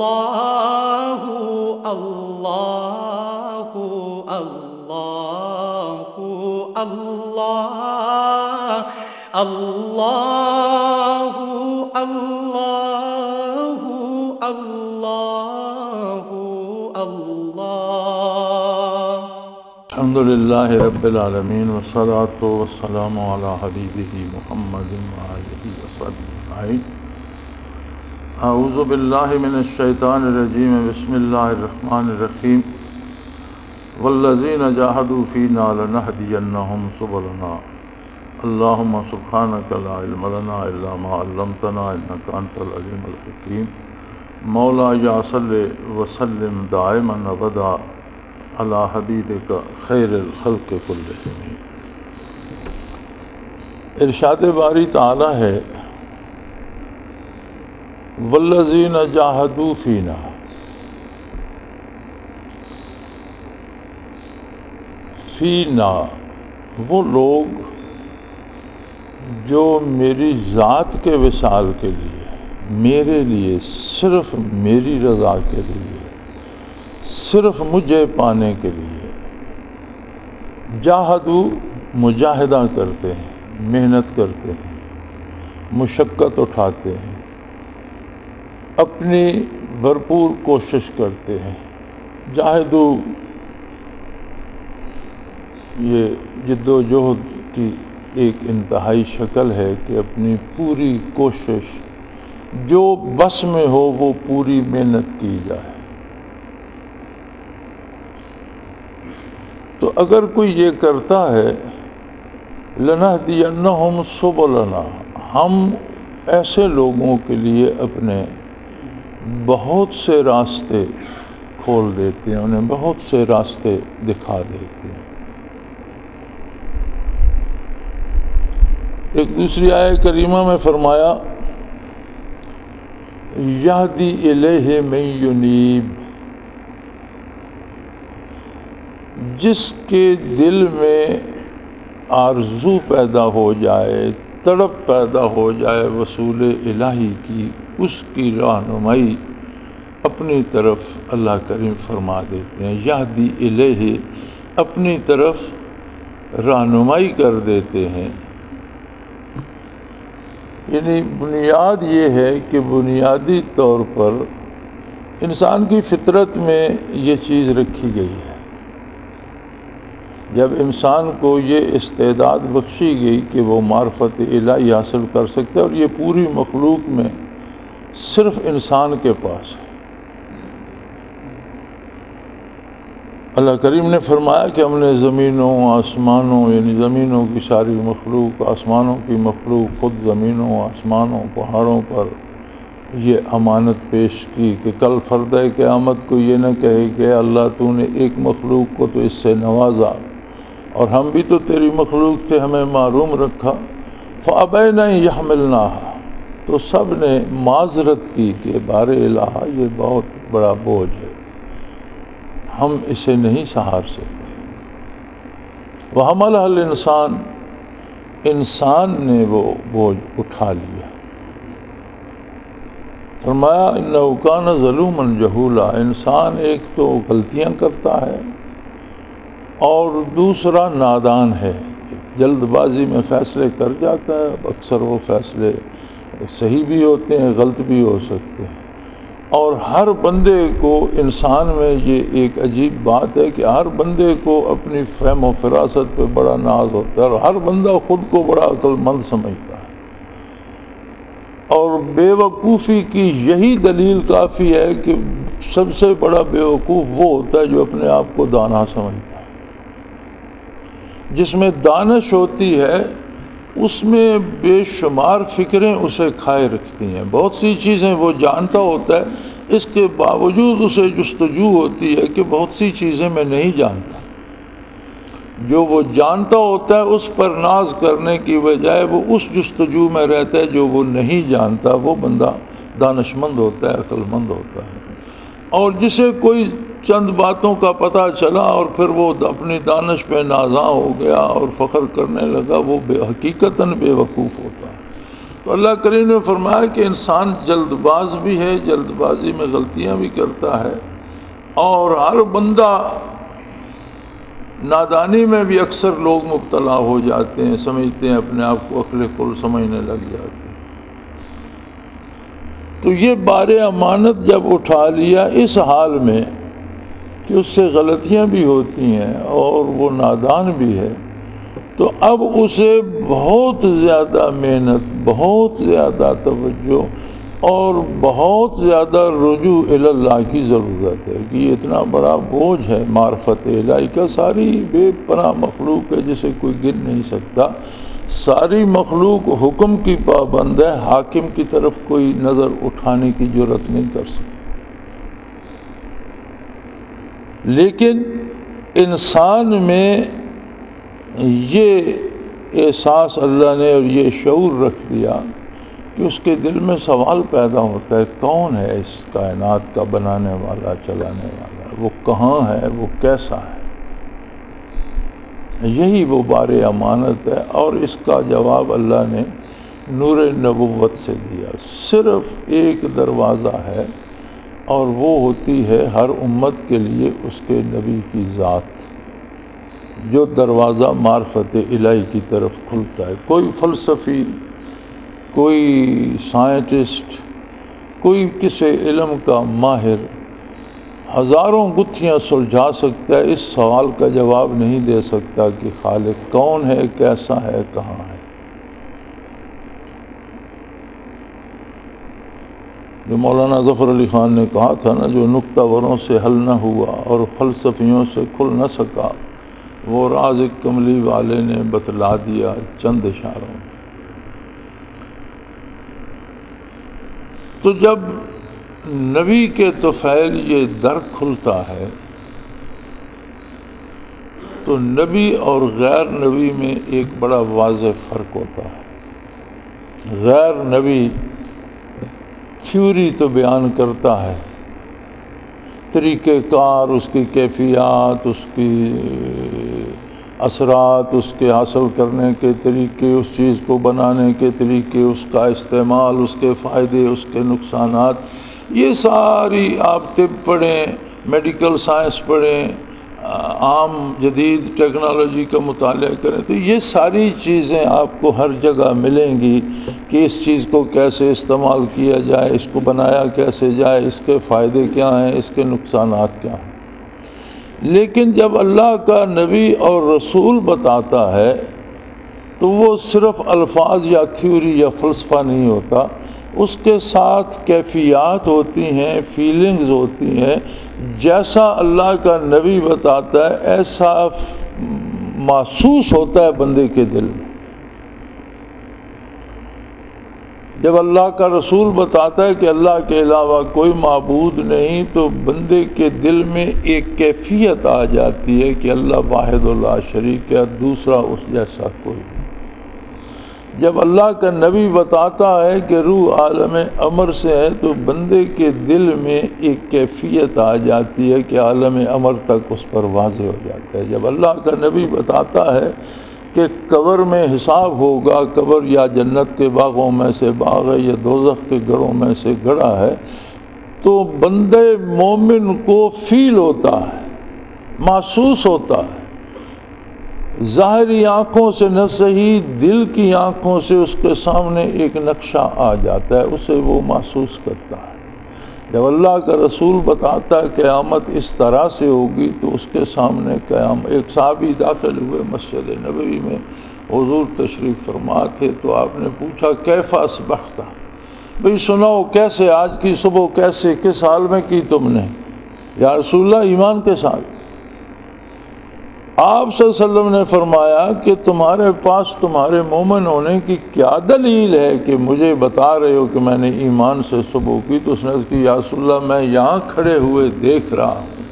اللہ اللہ اللہ اللہ اللہ اللہ اللہ اللہ الحمدللہ رب العالمین والصلاة والسلام علی حبیبہ محمد وآلہ وصحبہ اجمعین۔ اعوذ باللہ من الشیطان الرجیم، بسم اللہ الرحمن الرحیم۔ والذین جاہدوا فینا لنہدینہم سبلنا اللہم سبحانک لا علم لنا الا ما علمتنا انک انت العلیم الحکیم۔ مولا یا صلی وسلم دائما ابدا علی حبیبک خیر الخلق کلہم۔ ارشاد باری تعالی ہے والذین جاہدوا فینا، فینا وہ لوگ جو میری ذات کے وصال کے لیے، میرے لیے، صرف میری رضا کے لیے، صرف مجھے پانے کے لیے جاہدوا مجاہدہ کرتے ہیں، محنت کرتے ہیں، مشقت اٹھاتے ہیں، اپنی بھرپور کوشش کرتے ہیں۔ جاہدو یہ جد و جہد کی ایک انتہائی شکل ہے کہ اپنی پوری کوشش جو بس میں ہو وہ پوری محنت کی جائے۔ تو اگر کوئی یہ کرتا ہے لنہدینہم سبلنا، ہم ایسے لوگوں کے لیے اپنے بہت سے راستے کھول دیتے ہیں، انہیں بہت سے راستے دکھا دیتے ہیں۔ ایک دوسری آیہ کریمہ میں فرمایا یہدی الیہ من ینیب، جس کے دل میں آرزو پیدا ہو جائے، تڑپ پیدا ہو جائے وصول الہی کی، اس کی رہنمائی اپنی طرف اللہ کریم فرما دیتے ہیں۔ یہدی الیہ، اپنی طرف رہنمائی کر دیتے ہیں۔ یعنی بنیاد یہ ہے کہ بنیادی طور پر انسان کی فطرت میں یہ چیز رکھی گئی ہے۔ جب انسان کو یہ استعداد بخشی گئی کہ وہ معرفت الہی حاصل کر سکتا ہے، اور یہ پوری مخلوق میں صرف انسان کے پاس ہے۔ اللہ کریم نے فرمایا کہ ہم نے زمینوں آسمانوں، یعنی زمینوں کی ساری مخلوق، آسمانوں کی مخلوق، خود زمینوں آسمانوں پہاڑوں پر یہ امانت پیش کی کہ کل فردہ قیامت کو یہ نہ کہے کہ اللہ تو نے ایک مخلوق کو تو اس سے نوازا اور ہم بھی تو تیری مخلوق تھے، ہمیں محروم رکھا۔ فَأَبَيْنَ أَن يَحْمِلْنَاهَا، تو سب نے معذرت کی کہ بار الہ یہ بہت بڑا بوجھ ہے، ہم اسے نہیں سہار سکتے۔ وَحَمَلَهَا الْإِنسان، انسان نے وہ بوجھ اٹھا لیا۔ فرمایا اِنَّهُ كَانَ ظَلُومًا جَهُولًا، انسان ایک تو غلطیاں کرتا ہے اور دوسرا نادان ہے، جلد بازی میں فیصلے کر جاتا ہے۔ اکثر وہ فیصلے صحیح بھی ہوتے ہیں، غلط بھی ہو سکتے ہیں۔ اور ہر بندے کو، انسان میں یہ ایک عجیب بات ہے کہ ہر بندے کو اپنی فہم و فراست پہ بڑا ناز ہوتا ہے، اور ہر بندہ خود کو بڑا عقل مند سمجھتا ہے۔ اور بے وقوفی کی یہی دلیل کافی ہے کہ سب سے بڑا بے وقوف وہ ہوتا ہے جو اپنے آپ کو دانا سمجھتا ہے۔ جس میں دانش ہوتی ہے اس میں بے شمار فکریں اسے کھائے رکھتی ہیں، بہت سی چیزیں وہ جانتا ہوتا ہے، اس کے باوجود اسے جستجو ہوتی ہے کہ بہت سی چیزیں میں نہیں جانتا۔ جو وہ جانتا ہوتا ہے اس پر ناز کرنے کی بجائے وہ اس جستجو میں رہتا ہے جو وہ نہیں جانتا۔ وہ بندہ دانش مند ہوتا ہے، عقل مند ہوتا ہے۔ اور جسے کوئی چند باتوں کا پتہ چلا اور پھر وہ اپنی دانش پہ نازاں ہو گیا اور فخر کرنے لگا، وہ حقیقتاً بے وقوف ہوتا ہے۔ تو تو اللہ کریم نے فرمایا کہ انسان جلد باز بھی ہے، جلد بازی میں غلطیاں بھی کرتا ہے، اور ہر بندہ نادانی میں بھی اکثر لوگ مبتلا ہو جاتے ہیں، سمجھتے ہیں اپنے آپ کو عقل کل سمجھنے لگ جاتے ہیں۔ تو یہ بار امانت جب اٹھا لیا اس حال میں کہ اس سے غلطیاں بھی ہوتی ہیں اور وہ نادان بھی ہے، تو اب اسے بہت زیادہ محنت، بہت زیادہ توجہ اور بہت زیادہ رجوع الی اللہ کی ضرورت ہے کہ یہ اتنا بڑا بوجھ ہے معرفت الہی کا، ساری بے پناہ مخلوق ہے جسے کوئی گن نہیں سکتا، ساری مخلوق حکم کی پابند ہے، حاکم کی طرف کوئی نظر اٹھانے کی جرات نہیں کر سکتا۔ لیکن انسان میں یہ احساس اللہ نے اور یہ شعور رکھ دیا کہ اس کے دل میں سوال پیدا ہوتا ہے، کون ہے اس کائنات کا بنانے والا، چلانے والا، وہ کہاں ہے، وہ کیسا ہے؟ یہی وہ بار امانت ہے، اور اس کا جواب اللہ نے نور نبوت سے دیا۔ صرف ایک دروازہ ہے، اور وہ ہوتی ہے ہر امت کے لیے اس کے نبی کی ذات، جو دروازہ معرفت الہی کی طرف کھلتا ہے۔ کوئی فلسفی، کوئی سائنٹسٹ، کوئی کسی علم کا ماہر ہزاروں گتھیاں سلجھا سکتا ہے، اس سوال کا جواب نہیں دے سکتا کہ خالق کون ہے، کیسا ہے، کہاں ہے۔ جو مولانا ظفر علی خان نے کہا تھا نا، جو نکتہ وروں سے حل نہ ہوا اور فلسفیوں سے کھل نہ سکا، وہ راز کملی والے نے بتلا دیا چند اشاروں میں۔ تو جب نبی کے طفیل یہ در کھلتا ہے تو نبی اور غیر نبی میں ایک بڑا واضح فرق ہوتا ہے۔ غیر نبی تھیوری تو بیان کرتا ہے، طریقہ کار، اس کی کیفیات، اس کی اثرات، اس کے حاصل کرنے کے طریقے، اس چیز کو بنانے کے طریقے، اس کا استعمال، اس کے فائدے، اس کے نقصانات، یہ ساری آپ طب پڑھیں، میڈیکل سائنس پڑھیں، عام جدید ٹیکنالوجی کا مطالعہ کریں، تو یہ ساری چیزیں آپ کو ہر جگہ ملیں گی کہ اس چیز کو کیسے استعمال کیا جائے، اس کو بنایا کیسے جائے، اس کے فائدے کیا ہیں، اس کے نقصانات کیا ہیں۔ لیکن جب اللہ کا نبی اور رسول بتاتا ہے تو وہ صرف الفاظ یا تھیوری یا فلسفہ نہیں ہوتا، اس کے ساتھ کیفیات ہوتی ہیں، فیلنگز ہوتی ہیں۔ جیسا اللہ کا نبی بتاتا ہے ایسا محسوس ہوتا ہے بندے کے دل میں۔ جب اللہ کا رسول بتاتا ہے کہ اللہ کے علاوہ کوئی معبود نہیں، تو بندے کے دل میں ایک کیفیت آ جاتی ہے کہ اللہ واحد لا شریک ہے، دوسرا اس جیسا کوئی نہیں۔ جب اللہ کا نبی بتاتا ہے کہ روح عالم امر سے ہے، تو بندے کے دل میں ایک کیفیت آ جاتی ہے کہ عالم امر تک اس پر واضح ہو جاتا ہے۔ جب اللہ کا نبی بتاتا ہے کہ قبر میں حساب ہوگا، قبر یا جنت کے باغوں میں سے باغ ہے یا دوزخ کے گڑھوں میں سے گڑھا ہے، تو بندے مومن کو فیل ہوتا ہے، محسوس ہوتا ہے، ظاہری آنکھوں سے نہ صحیح دل کی آنکھوں سے اس کے سامنے ایک نقشہ آ جاتا ہے، اسے وہ محسوس کرتا ہے۔ جب اللہ کا رسول بتاتا ہے قیامت اس طرح سے ہوگی، تو اس کے سامنے ایک صحابی داخل ہوئے مسجد نبوی میں، حضور تشریف فرما تھے، تو آپ نے پوچھا کیف اصبحت، بھئی سناؤ کیسے آج کی صبح کیسے کس حال میں کی تم نے؟ یا رسول اللہ ایمان کے ساتھ۔ آپ صلی اللہ علیہ وسلم نے فرمایا کہ تمہارے پاس تمہارے مومن ہونے کی کیا دلیل ہے کہ مجھے بتا رہے ہو کہ میں نے ایمان سے صبح کی؟ تو اس نے کہا یا رسول اللہ میں یہاں کھڑے ہوئے دیکھ رہا ہوں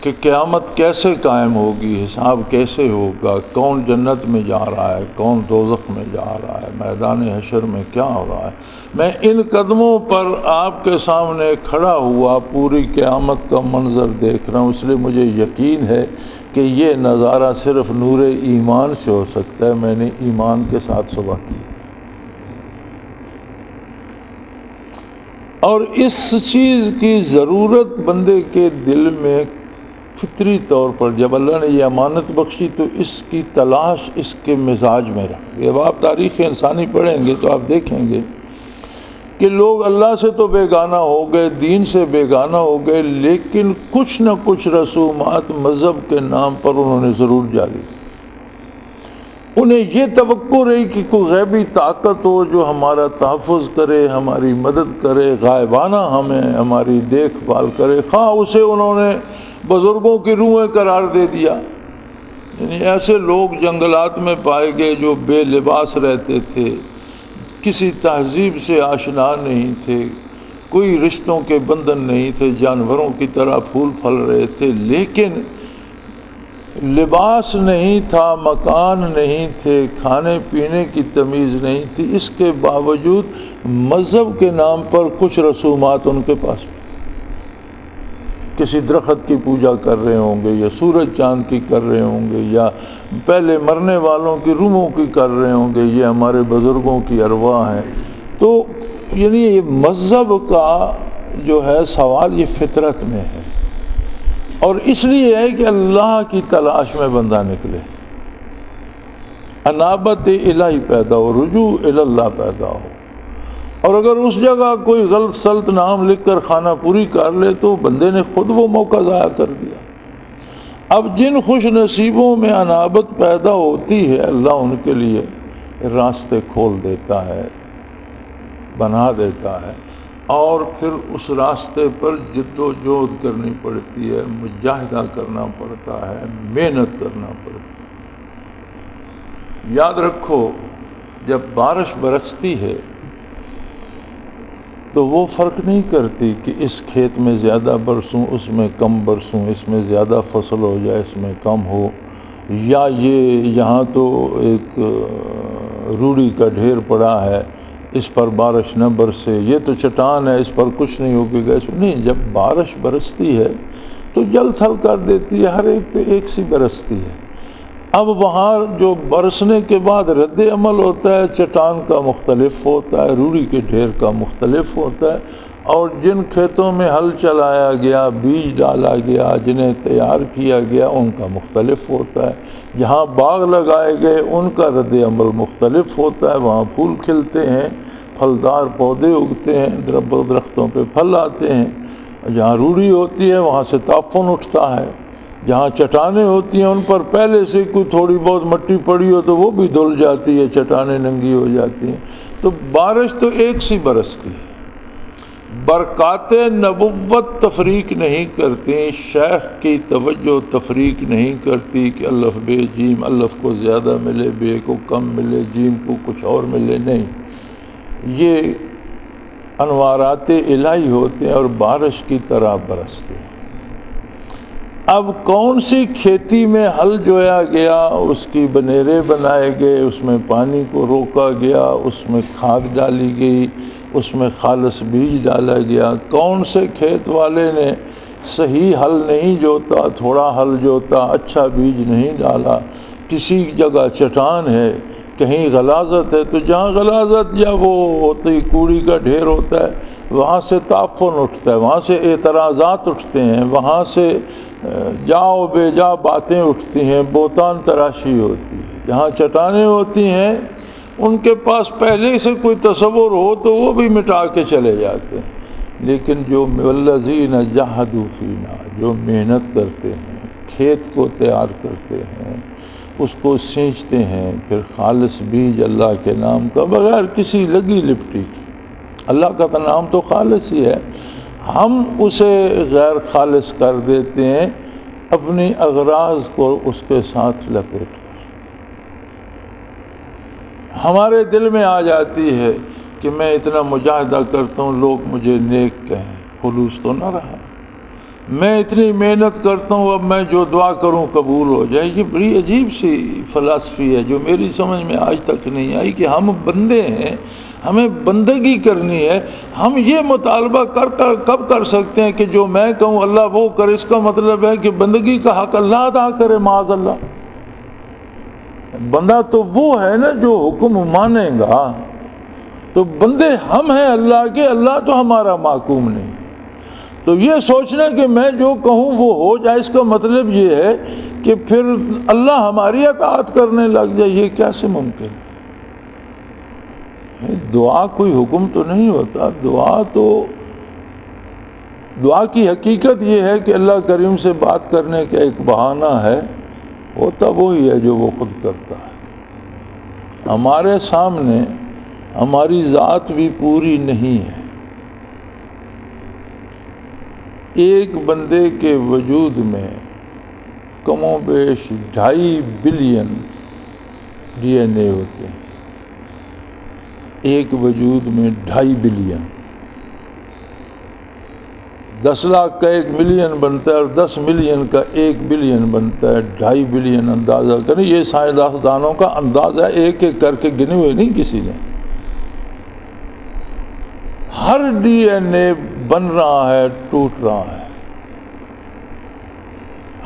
کہ قیامت کیسے قائم ہوگی، حساب کیسے ہوگا، کون جنت میں جا رہا ہے، کون دوزخ میں جا رہا ہے، میدان حشر میں کیا ہو رہا ہے، میں ان قدموں پر آپ کے سامنے کھڑا ہوا پوری قیامت کا منظر دیکھ رہا ہوں، اس لیے مجھے یقین ہے کہ یہ نظارہ صرف نور ایمان سے ہو سکتا ہے، میں نے ایمان کے ساتھ صبح کی۔ اور اس چیز کی ضرورت بندے کے دل میں فطری طور پر جب اللہ نے یہ امانت بخشی تو اس کی تلاش اس کے مزاج میں رکھ۔ جب آپ تاریخ انسانی پڑھیں گے تو آپ دیکھیں گے کہ لوگ اللہ سے تو بیگانہ ہو گئے، دین سے بیگانہ ہو گئے، لیکن کچھ نہ کچھ رسومات مذہب کے نام پر انہوں نے ضرور جاری کی۔ انہیں یہ توقع رہی کہ کوئی غیبی طاقت ہو جو ہمارا تحفظ کرے، ہماری مدد کرے، غائبانہ ہمیں ہماری دیکھ بھال کرے، خواہ اسے انہوں نے بزرگوں کی روحیں قرار دے دیا۔ یعنی ایسے لوگ جنگلات میں پائے گئے جو بے لباس رہتے تھے، کسی تہذیب سے آشنا نہیں تھے، کوئی رشتوں کے بندھن نہیں تھے، جانوروں کی طرح پھول پھل رہے تھے، لیکن لباس نہیں تھا، مکان نہیں تھے، کھانے پینے کی تمیز نہیں تھی، اس کے باوجود مذہب کے نام پر کچھ رسومات ان کے پاس کسی درخت کی پوجا کر رہے ہوں گے، یا سورج چاند کی کر رہے ہوں گے، یا پہلے مرنے والوں کی روحوں کی کر رہے ہوں گے، یہ ہمارے بزرگوں کی ارواح ہیں۔ تو یعنی یہ مذہب کا جو ہے سوال یہ فطرت میں ہے، اور اس لیے ہے کہ اللہ کی تلاش میں بندہ نکلے، انابت الہی پیدا ہو، رجوع اللہ پیدا ہو۔ اور اگر اس جگہ کوئی غلط سلط نام لکھ کر خانہ پوری کر لے تو بندے نے خود وہ موقع ضائع کر دیا۔ اب جن خوش نصیبوں میں انابت پیدا ہوتی ہے اللہ ان کے لیے راستے کھول دیتا ہے، بنا دیتا ہے، اور پھر اس راستے پر جد و جہد کرنی پڑتی ہے، مجاہدہ کرنا پڑتا ہے، محنت کرنا پڑتا ہے۔ یاد رکھو جب بارش برستی ہے تو وہ فرق نہیں کرتی کہ اس کھیت میں زیادہ برسوں اس میں کم برسوں، اس میں زیادہ فصل ہو جائے اس میں کم ہو، یا یہ یہاں تو ایک روڑی کا ڈھیر پڑا ہے اس پر بارش نہ برسے، یہ تو چٹان ہے اس پر کچھ نہیں ہوگی گا، نہیں، جب بارش برستی ہے تو جل تھل کر دیتی ہے، ہر ایک پہ ایک سی برستی ہے۔ اب وہاں جو برسنے کے بعد رد عمل ہوتا ہے چٹان کا مختلف ہوتا ہے، روڑی کے ڈھیر کا مختلف ہوتا ہے، اور جن کھیتوں میں ہل چلایا گیا، بیج ڈالا گیا، جنہیں تیار کیا گیا ان کا مختلف ہوتا ہے، جہاں باغ لگائے گئے ان کا رد عمل مختلف ہوتا ہے، وہاں پھول کھلتے ہیں، پھلدار پودے اگتے ہیں، درختوں پہ پھل آتے ہیں، جہاں روڑی ہوتی ہے وہاں سے تعفن اٹھتا ہے، جہاں چٹانیں ہوتی ہیں ان پر پہلے سے کوئی تھوڑی بہت مٹی پڑی ہو تو وہ بھی دھل جاتی ہے، چٹانیں ننگی ہو جاتی ہیں۔ تو بارش تو ایک سی برستی ہے۔ برکات نبوت تفریق نہیں کرتی، شیخ کی توجہ تفریق نہیں کرتی کہ الف بے جیم، الف کو زیادہ ملے، بے کو کم ملے، جیم کو کچھ اور ملے، نہیں، یہ انوارات الہی ہوتے ہیں اور بارش کی طرح برستے ہیں۔ اب کون سی کھیتی میں ہل جویا گیا، اس کی بنیرے بنائے گئے، اس میں پانی کو روکا گیا، اس میں کھاد ڈالی گئی، اس میں خالص بیج ڈالا گیا، کون سے کھیت والے نے صحیح ہل نہیں جوتا، تھوڑا ہل جوتا، اچھا بیج نہیں ڈالا، کسی جگہ چٹان ہے، کہیں غلاظت ہے، تو جہاں غلاظت یا وہ ہوتی کوڑی کا ڈھیر ہوتا ہے وہاں سے تعفن اٹھتا ہے، وہاں سے اعتراضات اٹھتے ہیں، وہاں سے جاؤ بے جا باتیں اٹھتی ہیں، بہتان تراشی ہوتی ہے۔ جہاں چٹانیں ہوتی ہیں ان کے پاس پہلے سے کوئی تصور ہو تو وہ بھی مٹا کے چلے جاتے ہیں، لیکن جو والذین جاہدوا فینا، جو محنت کرتے ہیں، کھیت کو تیار کرتے ہیں، اس کو سینچتے ہیں، پھر خالص بیج اللہ کے نام کا بغیر کسی لگی لپٹی، اللہ کا نام تو خالص ہی ہے، ہم اسے غیر خالص کر دیتے ہیں اپنی اغراض کو اس کے ساتھ لپیٹ کر۔ ہمارے دل میں آ جاتی ہے کہ میں اتنا مجاہدہ کرتا ہوں لوگ مجھے نیک کہیں، خلوص تو نہ رہا، میں اتنی محنت کرتا ہوں اب میں جو دعا کروں قبول ہو جائے. یہ بڑی عجیب سی فلسفی ہے جو میری سمجھ میں آج تک نہیں آئی کہ ہم بندے ہیں, ہمیں بندگی کرنی ہے. ہم یہ مطالبہ کب کر سکتے ہیں کہ جو میں کہوں اللہ وہ کرے؟ اس کا مطلب ہے کہ بندگی کا حق اللہ ادا کرے. معاذ اللہ. بندہ تو وہ ہے نا جو حکم مانے گا. تو بندے ہم ہیں اللہ کے, اللہ تو ہمارا محکوم نہیں. تو یہ سوچنا کہ میں جو کہوں وہ ہو جائے, اس کا مطلب یہ ہے کہ پھر اللہ ہماری اطاعت کرنے لگ جائے. یہ کیسے ممکن ہے؟ دعا کوئی حکم تو نہیں ہوتا. دعا کی حقیقت یہ ہے کہ اللہ کریم سے بات کرنے کا ایک بہانہ ہے. ہوتا وہی ہے جو وہ خود کرتا ہے. ہمارے سامنے ہماری ذات بھی پوری نہیں ہے. ایک بندے کے وجود میں کم و بیش 2.5 بلین ڈی این اے ہوتے ہیں. ایک وجود میں 2.5 بلین. 10 لاکھ کا 1 ملین بنتا ہے اور 10 ملین کا 1 بلین بنتا ہے. 2.5 بلین اندازہ کریں. یہ سائنسدانوں کا اندازہ ایک ایک کر کے گنے ہوئے نہیں کسی نے. ہر ڈی این اے بن رہا ہے, ٹوٹ رہا ہے.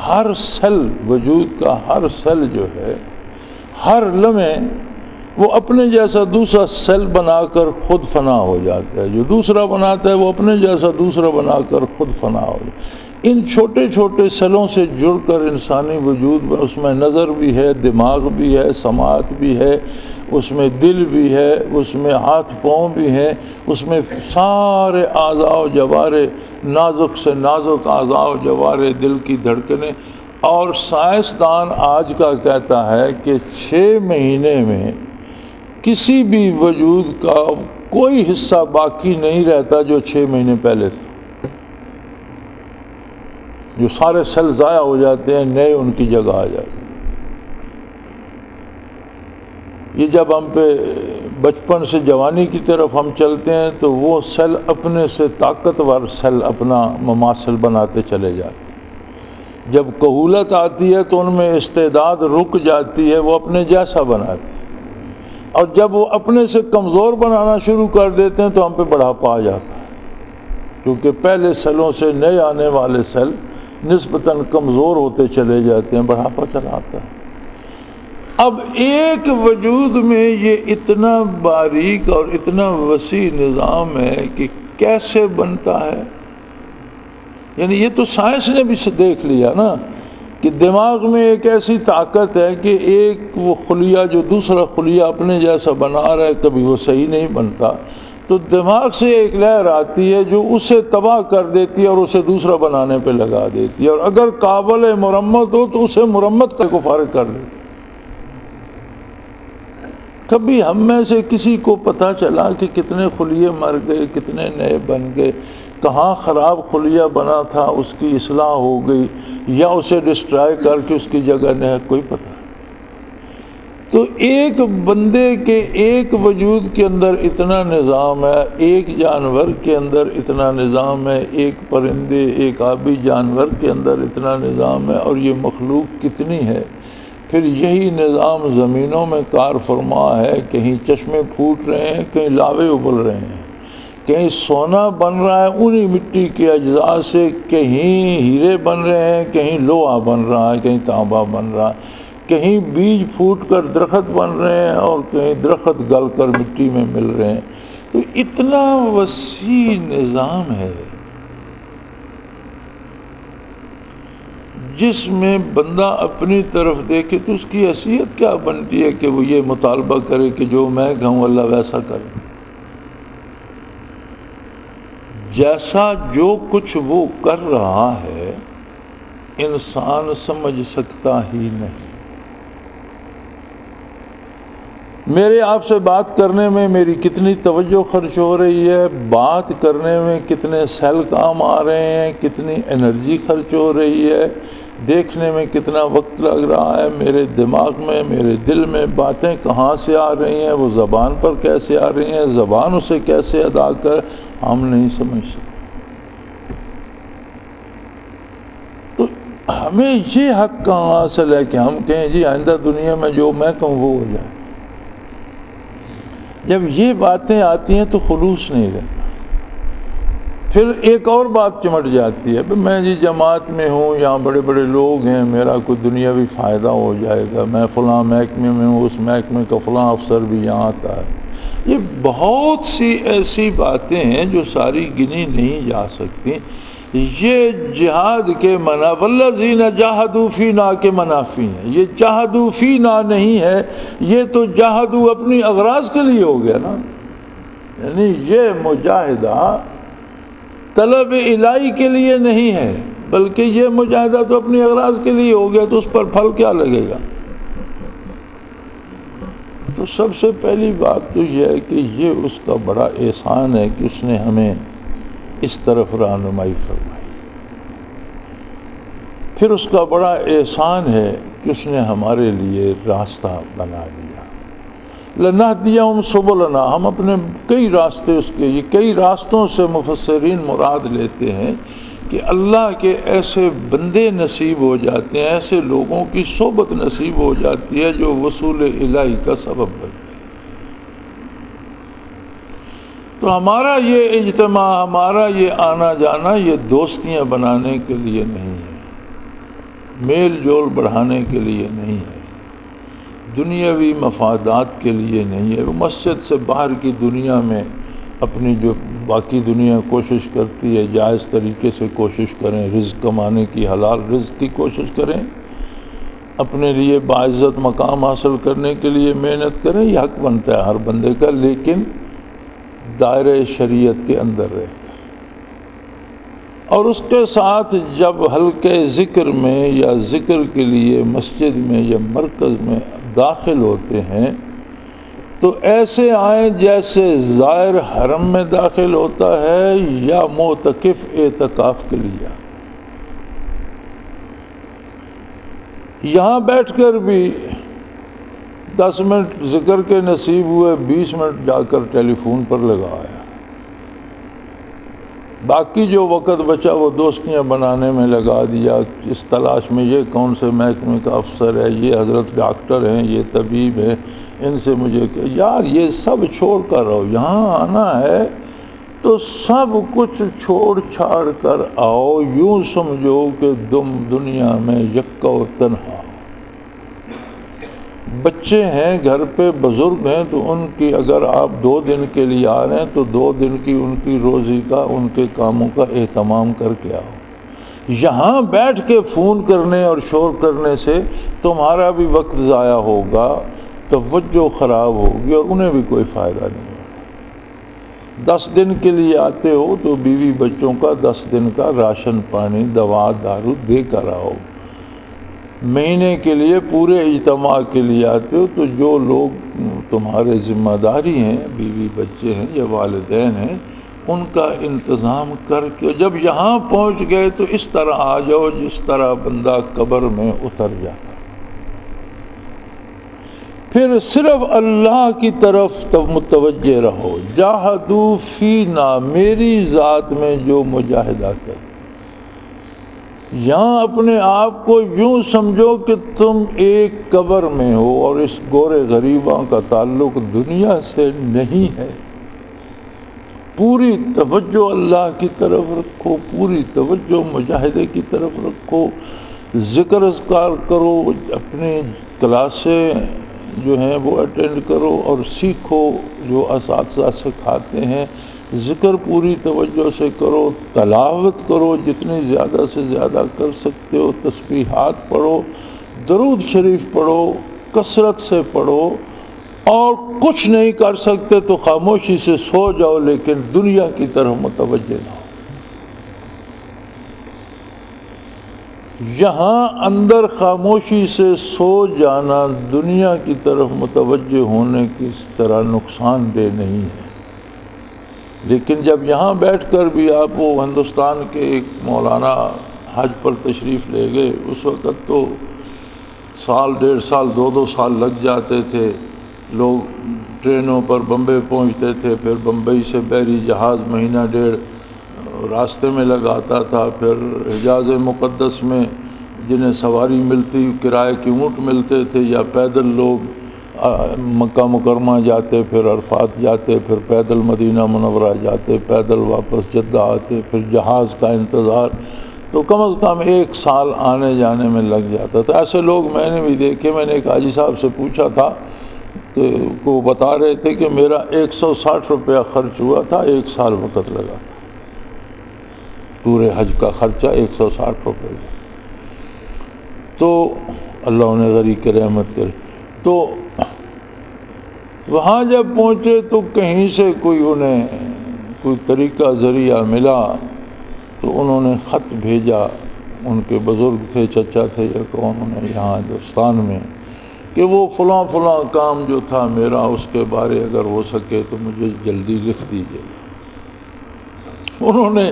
ہر سیل, وجود کا ہر سیل جو ہے ہر لمحے وہ اپنے جیسا دوسرا سیل بنا کر خود فنا ہو جاتا ہے. جو دوسرا بناتا ہے وہ اپنے جیسا دوسرا بنا کر خود فنا ہو جاتا ہے. ان چھوٹے چھوٹے سیلوں سے جڑ کر انسانی وجود میں, اس میں نظر بھی ہے, دماغ بھی ہے, سماعت بھی ہے, اس میں دل بھی ہے, اس میں ہاتھ پاؤں بھی ہیں, اس میں سارے اعضاء و جوارے, نازک سے نازک اعضاء و جوارے, دل کی دھڑکنیں. اور سائنسدان آج کا کہتا ہے کہ 6 مہینے میں کسی بھی وجود کا کوئی حصہ باقی نہیں رہتا جو 6 مہینے پہلے تھا. جو سارے سیل ضائع ہو جاتے ہیں, نئے ان کی جگہ آ جاتے ہیں. یہ جب ہم پہ بچپن سے جوانی کی طرف ہم چلتے ہیں تو وہ سیل اپنے سے طاقتور سیل اپنا مماثل بناتے چلے جاتے ہیں. جب کہولت آتی ہے تو ان میں استعداد رک جاتی ہے, وہ اپنے جیسا بناتے ہیں. اور جب وہ اپنے سے کمزور بنانا شروع کر دیتے ہیں تو ہم پہ بڑھاپا آ جاتا ہے, کیونکہ پہلے سیلوں سے نئے آنے والے سیل نسبتاً کمزور ہوتے چلے جاتے ہیں, بڑھاپا چلا آتا ہے. اب ایک وجود میں یہ اتنا باریک اور اتنا وسیع نظام ہے کہ کیسے بنتا ہے. یعنی یہ تو سائنس نے بھی دیکھ لیا نا کہ دماغ میں ایک ایسی طاقت ہے کہ ایک وہ خلیہ جو دوسرا خلیہ اپنے جیسا بنا رہا ہے, کبھی وہ صحیح نہیں بنتا. تو دماغ سے ایک لہر آتی ہے جو اسے تباہ کر دیتی ہے اور اسے دوسرا بنانے پہ لگا دیتی ہے. اور اگر قابل مرمت ہو تو اسے مرمت کر کو فارغ کر دیتی ہے. کبھی ہم میں سے کسی کو پتہ چلا کہ کتنے خلیے مر گئے, کتنے نئے بن گئے, کہاں خراب خلیہ بنا تھا اس کی اصلاح ہو گئی, یا اسے ڈسٹرائے کر کے اس کی جگہ نہ کوئی پتہ نہیں. تو ایک بندے کے ایک وجود کے اندر اتنا نظام ہے, ایک جانور کے اندر اتنا نظام ہے, ایک پرندے ایک آبی جانور کے اندر اتنا نظام ہے, اور یہ مخلوق کتنی ہے. پھر یہی نظام زمینوں میں کار فرما ہے. کہیں چشمے پھوٹ رہے ہیں, کہیں لاوے ابل رہے ہیں, کہیں سونا بن رہا ہے انہی مٹی کے اجزاء سے, کہیں ہیرے بن رہے ہیں, کہیں لوہا بن رہا ہے, کہیں تانبا بن رہا ہے, کہیں بیج پھوٹ کر درخت بن رہے ہیں اور کہیں درخت گل کر مٹی میں مل رہے ہیں. تو اتنا وسیع نظام ہے جس میں بندہ اپنی طرف دیکھے تو اس کی حیثیت کیا بنتی ہے کہ وہ یہ مطالبہ کرے کہ جو میں کہوں اللہ ویسا کرے. جیسا جو کچھ وہ کر رہا ہے انسان سمجھ سکتا ہی نہیں. میرے آپ سے بات کرنے میں میری کتنی توجہ خرچ ہو رہی ہے, بات کرنے میں کتنے سیل کام آ رہے ہیں, کتنی انرجی خرچ ہو رہی ہے, دیکھنے میں کتنا وقت لگ رہا ہے, میرے دماغ میں میرے دل میں باتیں کہاں سے آ رہی ہیں, وہ زبان پر کیسے آ رہی ہیں, زبان اسے کیسے ادا کر, ہم نہیں سمجھ سکتے. ہمیں یہ حق کہاں حاصل ہے کہ ہم کہیں جی آئندہ دنیا میں جو میں کہوں وہ ہو جائے؟ جب یہ باتیں آتی ہیں تو خلوص نہیں رہتا۔ پھر ایک اور بات چمٹ جاتی ہے، میں جی جماعت میں ہوں، یہاں بڑے بڑے لوگ ہیں، میرا کوئی دنیاوی فائدہ ہو جائے گا، میں فلاں محکمے میں ہوں، اس محکمے کا فلاں افسر بھی یہاں آتا ہے۔ یہ بہت سی ایسی باتیں ہیں جو ساری گنی نہیں جا سکتی۔ یہ جہاد کے منع والذین جاہدوا فینا کے منافی ہیں۔ یہ جاہدوا فینا نہیں ہے، یہ تو جاہدوا اپنی اغراض کے لیے ہو گیا نا۔ یعنی یہ مجاہدہ طلب الہی کے لیے نہیں ہے، بلکہ یہ مجاہدہ تو اپنی اغراض کے لیے ہو گیا، تو اس پر پھل کیا لگے گا؟ تو سب سے پہلی بات تو یہ ہے کہ یہ اس کا بڑا احسان ہے کہ اس نے ہمیں اس طرف رہنمائی فرمائی۔ پھر اس کا بڑا احسان ہے کہ اس نے ہمارے لیے راستہ بنا دیا۔ لَنَهْدِيَهُمْ سُبُلَنَا، ہم اپنے کئی راستے اس کے، یہ کئی راستوں سے مفسرین مراد لیتے ہیں کہ اللہ کے ایسے بندے نصیب ہو جاتے ہیں، ایسے لوگوں کی صحبت نصیب ہو جاتی ہے جو وصول الہی کا سبب بنتے ہیں۔ تو ہمارا یہ اجتماع، ہمارا یہ آنا جانا، یہ دوستیاں بنانے کے لیے نہیں ہے، میل جول بڑھانے کے لیے نہیں ہے، دنیاوی مفادات کے لیے نہیں ہے۔ وہ مسجد سے باہر کی دنیا میں اپنی جو باقی دنیا کوشش کرتی ہے، جائز طریقے سے کوشش کریں، رزق کمانے کی، حلال رزق کی کوشش کریں، اپنے لیے باعزت مقام حاصل کرنے کے لیے محنت کریں، یہ حق بنتا ہے ہر بندے کا، لیکن دائرہ شریعت کے اندر رہے گا۔ اور اس کے ساتھ جب حلقے ذکر میں یا ذکر کے لیے مسجد میں یا مرکز میں داخل ہوتے ہیں تو ایسے آئیں جیسے زائر حرم میں داخل ہوتا ہے یا معتکف اعتکاف کے لیے۔ یہاں بیٹھ کر بھی 10 منٹ ذکر کے نصیب ہوئے، 20 منٹ جا کر ٹیلی فون پر لگایا، باقی جو وقت بچا وہ دوستیاں بنانے میں لگا دیا، اس تلاش میں یہ کون سے محکمے کا افسر ہے، یہ حضرت ڈاکٹر ہیں، یہ طبیب ہے، ان سے مجھے یار یہ سب چھوڑ کر آؤ۔ یہاں آنا ہے تو سب کچھ چھوڑ چھاڑ کر آؤ، یوں سمجھو کہ تم دنیا میں یکا و تنہا۔ بچے ہیں گھر پہ، بزرگ ہیں، تو ان کی اگر آپ 2 دن کے لیے آ رہے ہیں تو 2 دن کی ان کی روزی کا، ان کے کاموں کا اہتمام کر کے آؤ۔ یہاں بیٹھ کے فون کرنے اور شور کرنے سے تمہارا بھی وقت ضائع ہوگا، توجہ خراب ہوگی، اور انہیں بھی کوئی فائدہ نہیں ہوگا۔ 10 دن کے لیے آتے ہو تو بیوی بچوں کا 10 دن کا راشن پانی، دوا دارو دے کر آؤ۔ مہینے کے لیے پورے اجتماع کے لیے آتے ہو تو جو لوگ تمہارے ذمہ داری ہیں، بیوی بچے ہیں یا والدین ہیں، ان کا انتظام کر کے جب یہاں پہنچ گئے تو اس طرح آ جاؤ جس طرح بندہ قبر میں اتر جاتا۔ پھر صرف اللہ کی طرف متوجہ رہو۔ جاہدوا فینا، میری ذات میں جو مجاہدہ کرتے، یہاں اپنے آپ کو یوں سمجھو کہ تم ایک قبر میں ہو اور اس گورے غریباں کا تعلق دنیا سے نہیں ہے۔ پوری توجہ اللہ کی طرف رکھو، پوری توجہ مجاہدے کی طرف رکھو، ذکر اذکار کرو، اپنی کلاسیں جو ہیں وہ اٹینڈ کرو اور سیکھو جو اساتذہ سکھاتے ہیں، ذکر پوری توجہ سے کرو، تلاوت کرو جتنی زیادہ سے زیادہ کر سکتے ہو، تسبیحات پڑھو، درود شریف پڑھو، کثرت سے پڑھو، اور کچھ نہیں کر سکتے تو خاموشی سے سو جاؤ، لیکن دنیا کی طرف متوجہ نہ ہو۔ یہاں اندر خاموشی سے سو جانا دنیا کی طرف متوجہ ہونے کی طرح نقصان دہ نہیں ہے، لیکن جب یہاں بیٹھ کر بھی آپ وہ ہندوستان کے ایک مولانا حج پر تشریف لے گئے، اس وقت تو 1 1.5 سال 2 سال لگ جاتے تھے، لوگ ٹرینوں پر بمبئی پہنچتے تھے، پھر بمبئی سے بحری جہاز 1 1.5 مہینہ راستے میں لگاتا تھا، پھر حجاز مقدس میں جنہیں سواری ملتی، کرائے کے اونٹ ملتے تھے، یا پیدل لوگ مکہ مکرمہ جاتے، پھر عرفات جاتے، پھر پیدل مدینہ منورہ جاتے، پیدل واپس جدہ آتے، پھر جہاز کا انتظار، تو کم از کم 1 سال آنے جانے میں لگ جاتا تھا۔ ایسے لوگ میں نے بھی دیکھے۔ میں نے ایک حاجی صاحب سے پوچھا تھا تو وہ بتا رہے تھے کہ میرا 160 روپیہ خرچ ہوا تھا، 1 سال وقت لگا تھا، پورے حج کا خرچہ 160 روپے۔ تو اللہ انہیں غریق رحمت کرے۔ تو وہاں جب پہنچے تو کہیں سے انہیں کوئی طریقہ ذریعہ ملا، تو انہوں نے خط بھیجا، ان کے بزرگ تھے، چچا تھے یا کون، انہیں یہاں ہندوستان میں، کہ وہ فلاں فلاں کام جو تھا میرا، اس کے بارے اگر ہو سکے تو مجھے جلدی لکھ دیجیے۔ انہوں نے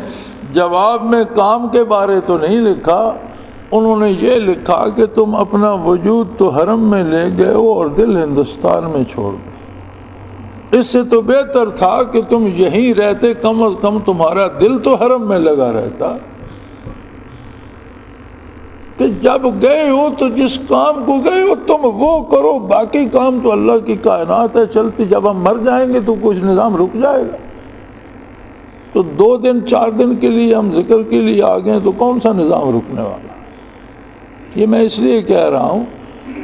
جواب میں کام کے بارے تو نہیں لکھا، انہوں نے یہ لکھا کہ تم اپنا وجود تو حرم میں لے گئے ہو اور دل ہندوستان میں چھوڑ گئے، اس سے تو بہتر تھا کہ تم یہیں رہتے، کم از کم تمہارا دل تو حرم میں لگا رہتا، کہ جب گئے ہو تو جس کام کو گئے ہو تم وہ کرو، باقی کام تو اللہ کی کائنات ہے چلتی، جب ہم مر جائیں گے تو کچھ نظام رک جائے گا۔ تو 2 دن 4 دن کے لیے ہم ذکر کے لیے آ گئے تو کون سا نظام رکنے والا؟ یہ میں اس لیے کہہ رہا ہوں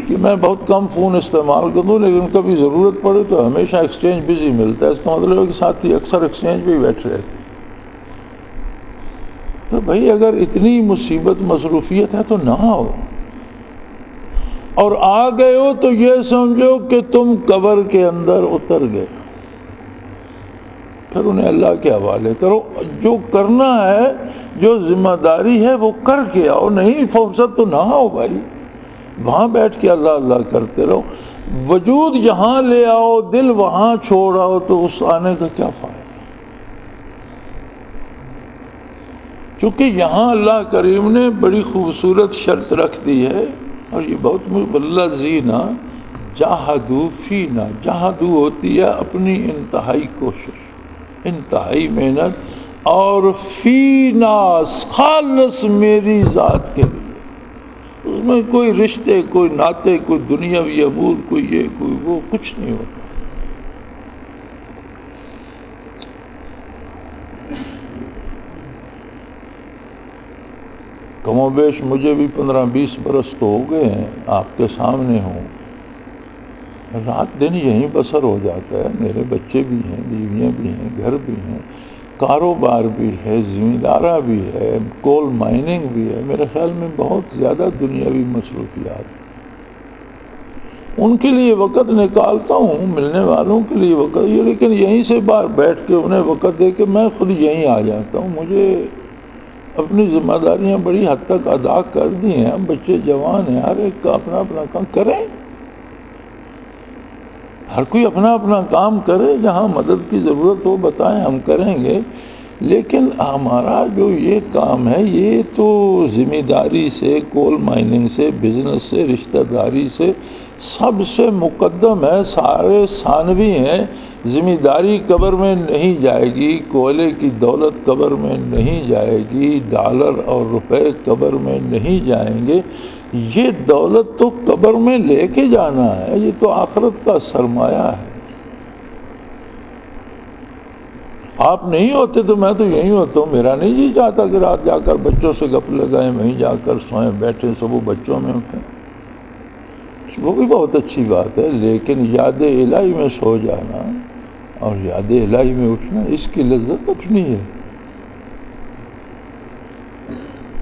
کہ میں بہت کم فون استعمال کر دوں، لیکن کبھی ضرورت پڑے تو ہمیشہ ایکسچینج بزی ملتا ہے، اس کا مطلب ہے کہ ساتھی اکثر ایکسچینج بھی بیٹھ رہے تھے۔ تو بھائی اگر اتنی مصیبت مصروفیت ہے تو نہ ہو، اور آ گئے ہو تو یہ سمجھو کہ تم قبر کے اندر اتر گئے، پھر انہیں اللہ کے حوالے کرو، جو کرنا ہے، جو ذمہ داری ہے وہ کر کے آؤ، نہیں فرصت تو نہ ہو بھائی، وہاں بیٹھ کے اللہ اللہ کرتے رہو، وجود یہاں لے آؤ، دل وہاں چھوڑ آؤ، تو اس آنے کا کیا فائدہ؟ کیونکہ یہاں اللہ کریم نے بڑی خوبصورت شرط رکھ دی ہے، اور یہ بہت والذین جاہدوا فینا، جاہدوا ہوتی ہے اپنی انتہائی کوشش، انتہائی محنت، اور فینا خالص میری ذات کے لیے، اس میں کوئی رشتے، کوئی ناطے، کوئی دنیاوی امور، کوئی یہ کوئی وہ، کچھ نہیں ہوتا۔ کم و بیش مجھے بھی 15-20 برس تو ہو گئے ہیں، آپ کے سامنے ہوں، رات دن یہیں بسر ہو جاتا ہے، میرے بچے بھی ہیں، بیویاں بھی ہیں، گھر بھی ہیں، کاروبار بھی ہے، زمیندارہ بھی ہے، کول مائننگ بھی ہے، میرے خیال میں بہت زیادہ دنیاوی مصروفیات، ان کے لیے وقت نکالتا ہوں، ملنے والوں کے لیے وقت، لیکن یہیں سے باہر بیٹھ کے انہیں وقت دے کے میں خود یہیں آ جاتا ہوں۔ مجھے اپنی ذمہ داریاں بڑی حد تک ادا کر دی ہیں، بچے جوان ہیں، ہر ایک کا اپنا اپنا کام کریں، ہر کوئی اپنا اپنا کام کرے، جہاں مدد کی ضرورت ہو بتائیں، ہم کریں گے، لیکن ہمارا جو یہ کام ہے یہ تو ذمہ داری سے، کول مائننگ سے، بزنس سے، رشتہ داری سے سب سے مقدم ہے، سارے ثانوی ہیں۔ ذمہ داری قبر میں نہیں جائے گی، کوئلے کی دولت قبر میں نہیں جائے گی، ڈالر اور روپے قبر میں نہیں جائیں گے، یہ دولت تو قبر میں لے کے جانا ہے، یہ تو آخرت کا سرمایہ ہے۔ آپ نہیں ہوتے تو میں تو یہیں ہوتا ہوں، میرا نہیں جی چاہتا کہ رات جا کر بچوں سے گپ لگائیں، وہیں جا کر سوئیں، بیٹھیں، سب وہ بچوں میں اٹھیں، وہ بھی بہت اچھی بات ہے، لیکن یاد الہی میں سو جانا اور یاد الہی میں اٹھنا، اس کی لذت اپنی ہے۔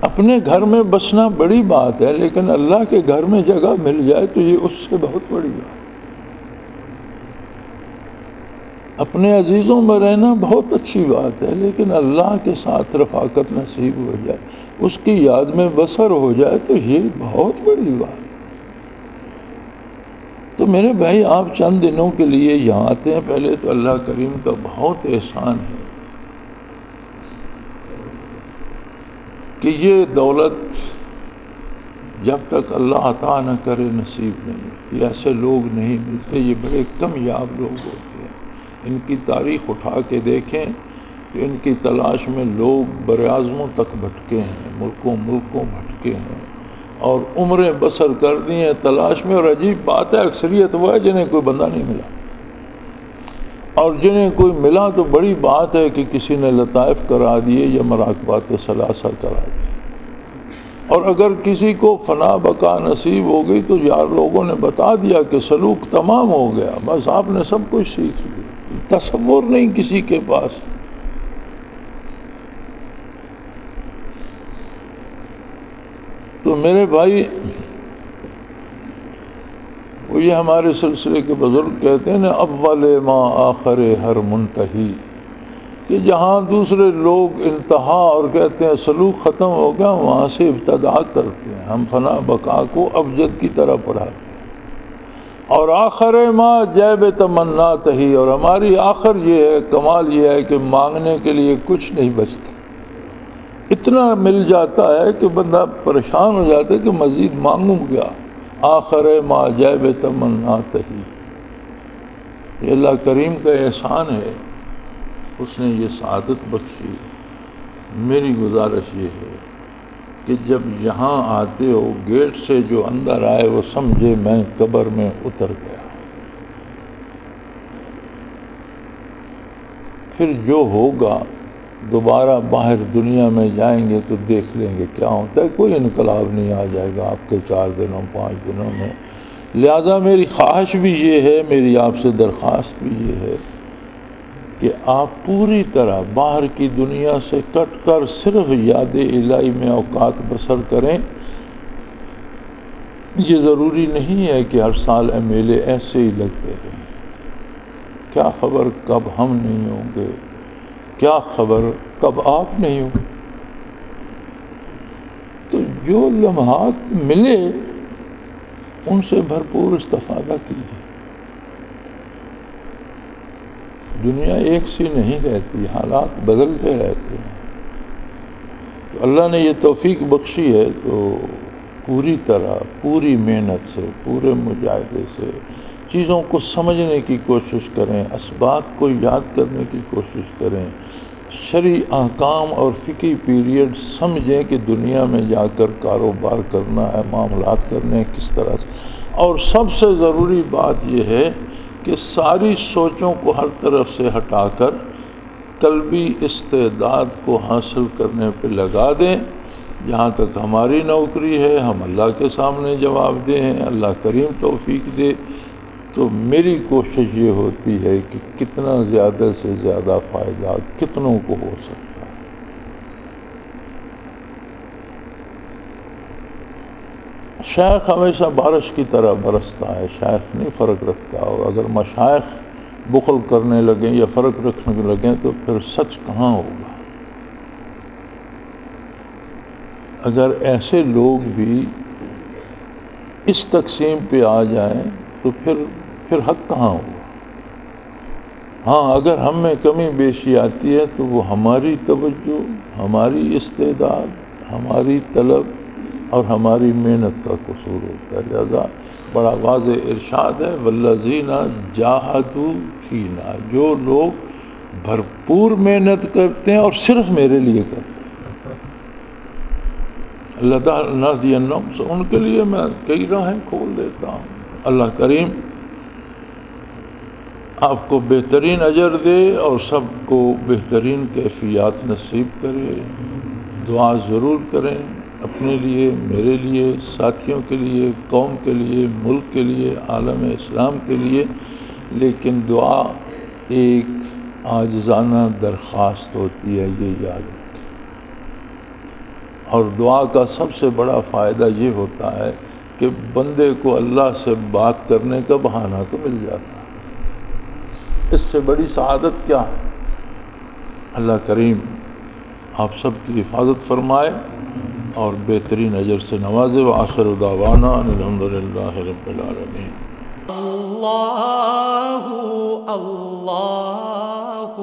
اپنے گھر میں بسنا بڑی بات ہے، لیکن اللہ کے گھر میں جگہ مل جائے تو یہ اس سے بہت بڑی بات ہے۔ اپنے عزیزوں میں رہنا بہت اچھی بات ہے، لیکن اللہ کے ساتھ رفاقت نصیب ہو جائے، اس کی یاد میں بسر ہو جائے تو یہ بہت بڑی بات ہے۔ تو میرے بھائی، آپ چند دنوں کے لیے یہاں آتے ہیں، پہلے تو اللہ کریم کا بہت احسان ہے کہ یہ دولت جب تک اللہ عطا نہ کرے نصیب نہیں ہوتی، ایسے لوگ نہیں ملتے، یہ بڑے کمیاب لوگ ہوتے ہیں۔ ان کی تاریخ اٹھا کے دیکھیں کہ ان کی تلاش میں لوگ براعظموں تک بھٹکے ہیں، ملکوں بھٹکے ہیں، اور عمریں بسر کر دی ہیں تلاش میں، اور عجیب بات ہے اکثریت وہ ہے جنہیں کوئی بندہ نہیں ملا، اور جنہیں کوئی ملا تو بڑی بات ہے کہ کسی نے لطائف کرا دیے یا مراقبات ثلاثہ کرا دیے، اور اگر کسی کو فنا بقا نصیب ہو گئی تو یار لوگوں نے بتا دیا کہ سلوک تمام ہو گیا، بس آپ نے سب کچھ سیکھ لیا، تصور نہیں کسی کے پاس۔ تو میرے بھائی، وہ یہ ہمارے سلسلے کے بزرگ کہتے ہیں نا، اول ما آخر ہر منتہی، کہ جہاں دوسرے لوگ انتہا اور کہتے ہیں سلوک ختم ہو گیا، وہاں سے ابتدا کرتے ہیں، ہم فنا بقا کو ابجد کی طرح پڑھاتے ہیں، اور آخر ما جیب تمنا تہی، اور ہماری آخر یہ ہے، کمال یہ ہے کہ مانگنے کے لیے کچھ نہیں بچتا، اتنا مل جاتا ہے کہ بندہ پریشان ہو جاتا ہے کہ مزید مانگوں کیا۔ آخر ما جیب تمنا تہی، یہ اللہ کریم کا احسان ہے، اس نے یہ سعادت بخشی۔ میری گزارش یہ ہے کہ جب یہاں آتے ہو گیٹ سے جو اندر آئے وہ سمجھے میں قبر میں اتر گیا، پھر جو ہوگا دوبارہ باہر دنیا میں جائیں گے تو دیکھ لیں گے کیا ہوتا ہے، کوئی انقلاب نہیں آ جائے گا آپ کے 4 دنوں 5 دنوں میں۔ لہذا میری خواہش بھی یہ ہے، میری آپ سے درخواست بھی یہ ہے کہ آپ پوری طرح باہر کی دنیا سے کٹ کر صرف یاد الہی میں اوقات بسر کریں۔ یہ ضروری نہیں ہے کہ ہر سال میلے ایسے ہی لگتے ہیں، کیا خبر کب ہم نہیں ہوں گے، کیا خبر کب آپ نہیں ہوں گے، تو جو لمحات ملے ان سے بھرپور استفادہ کیجیے۔ دنیا ایک سی نہیں رہتی، حالات بدلتے رہتے ہیں، تو اللہ نے یہ توفیق بخشی ہے تو پوری طرح، پوری محنت سے، پورے مجاہدے سے چیزوں کو سمجھنے کی کوشش کریں، اسباق کو یاد کرنے کی کوشش کریں، شرعی احکام اور فقہی پیریڈ سمجھیں کہ دنیا میں جا کر کاروبار کرنا ہے، معاملات کرنے ہیں کس طرح سے۔ اور سب سے ضروری بات یہ ہے کہ ساری سوچوں کو ہر طرف سے ہٹا کر قلبی استعداد کو حاصل کرنے پہ لگا دیں۔ جہاں تک ہماری نوکری ہے ہم اللہ کے سامنے جواب دہ ہیں، اللہ کریم توفیق دے۔ تو میری کوشش یہ ہوتی ہے کہ کتنا زیادہ سے زیادہ فائدہ کتنوں کو ہو سکتا ہے۔ شیخ ہمیشہ بارش کی طرح برستا ہے، شیخ نہیں فرق رکھتا، اور اگر مشائخ بخل کرنے لگیں یا فرق رکھنے لگیں تو پھر سچ کہاں ہوگا۔ اگر ایسے لوگ بھی اس تقسیم پہ آ جائیں تو پھر حق کہاں ہوگا۔ ہاں، اگر ہم میں کمی بیشی آتی ہے تو وہ ہماری توجہ، ہماری استعداد، ہماری طلب اور ہماری محنت کا قصور ہوتا ہے۔ لہذا بڑا واضح ارشاد ہے، والذین جاہدوا فینا، جو لوگ بھرپور محنت کرتے ہیں اور صرف میرے لیے کرتے ہیں، اللہ تعالیٰ ان کے لیے میں کئی راہیں کھول دیتا ہوں۔ اللہ کریم آپ کو بہترین اجر دے اور سب کو بہترین کیفیات نصیب کرے۔ دعا ضرور کریں اپنے لیے، میرے لیے، ساتھیوں کے لیے، قوم کے لیے، ملک کے لیے، عالم اسلام کے لیے، لیکن دعا ایک عاجزانہ درخواست ہوتی ہے، یہ یاد رکھیں۔ اور دعا کا سب سے بڑا فائدہ یہ ہوتا ہے کہ بندے کو اللہ سے بات کرنے کا بہانہ تو مل جاتا ہے، اس سے بڑی سعادت کیا ہے۔ اللہ کریم آپ سب کی حفاظت فرمائے اور بہترین اجر سے نوازے۔ وآخر دعوانا الحمدللہ رب العالمین۔ اللہ اللہ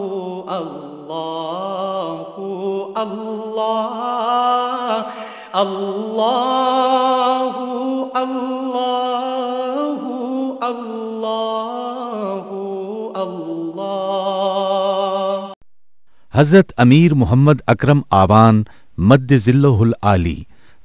اللہ اللہ اللہ اللہ اللہ اللہ۔ حضرت امیر محمد اکرم آوان مد ظلہ العالی